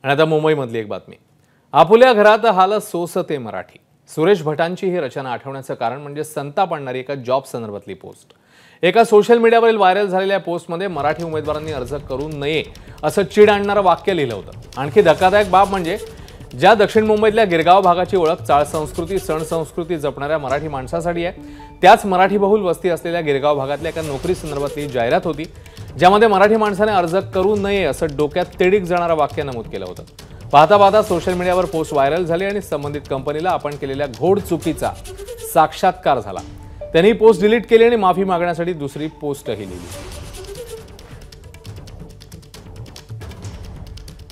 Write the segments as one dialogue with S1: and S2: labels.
S1: आणि आता मुंबईमधली एक बातमी। आपुल्या घरात हाल सोसते मराठी। सुरेश भटांची ही रचना आठवण्याचं कारण म्हणजे संताप आणणारी एका जॉब संदर्भातली पोस्ट। एका सोशल मीडियावरील व्हायरल झालेल्या पोस्टमध्ये मराठी उमेदवारांनी अर्ज करू नये असं चीड आणणारं वाक्य लिहिलं होतं। आणखी धक्कादायक बाब म्हणजे ज्या दक्षिण मुंबईतल्या गिरगाव भागाची ओळख चाळ संस्कृती सण संस्कृती जपणाऱ्या मराठी माणसासाठी आहे, त्याच मराठी बहुल वस्ती असलेल्या गिरगाव भागातल्या एका नोकरी संदर्भातली जाहिरात होती, ज्यामध्ये मराठी माणसाने अर्ज करू नये असं डोक्यात तेडीक जाणारं वाक्य नमूद केलं होतं। पाहता पाहता सोशल मीडियावर पोस्ट व्हायरल झाली आणि संबंधित कंपनीला आपण केलेल्या घोड चुकीचा साक्षात्कार झाला। त्यांनी पोस्ट डिलीट केली आणि माफी मागण्यासाठी दुसरी पोस्टही लिहिली।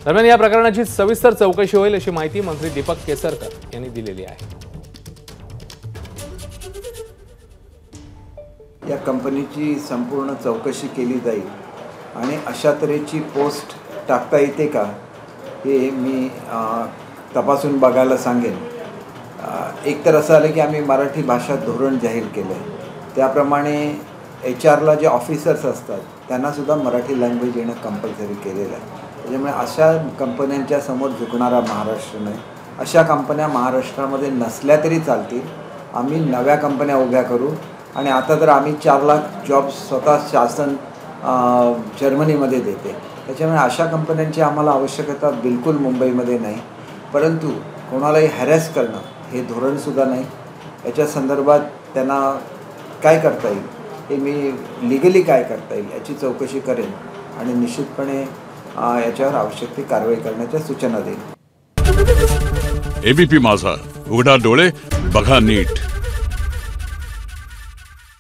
S1: दरम्यान या प्रकरणाची सविस्तर चौकशी होईल अशी माहिती मंत्री दीपक केसरकर यांनी दिलेली आहे।
S2: या कंपनीची संपूर्ण चौकशी केली जाईल आणि अशा तऱ्हेची पोस्ट टाकता येते का हे मी तपासून बघायला सांगेन। एक तर असं आलं की आम्ही मराठी भाषा धोरण जाहीर केलं आहे, त्याप्रमाणे HR जे ऑफिसर्स असतात त्यांनासुद्धा मराठी लँग्वेज येणं कंपल्सरी केलेलं आहे। त्याच्यामुळे अशा कंपन्यांच्या समोर झुकणारा महाराष्ट्र नाही, अशा कंपन्या महाराष्ट्रामध्ये नसल्या तरी चालतील। आम्ही नव्या कंपन्या उभ्या करू आणि आता तर आम्ही 4 लाख जॉब्स स्वतः शासन जर्मनीमध्ये देते, त्याच्यामुळे अशा कंपन्यांची आम्हाला आवश्यकता बिलकुल मुंबईमध्ये नाही। परंतु कोणालाही हॅरॅस करणं हे धोरणसुद्धा नाही। याच्या संदर्भात त्यांना काय करता येईल, हे मी लिगली काय करता येईल याची चौकशी करेन आणि निश्चितपणे याच्यावर आवश्यक ती कारवाई करण्याच्या सूचना देईन।
S3: ABP माझा, उघडा डोळे बघा नीट।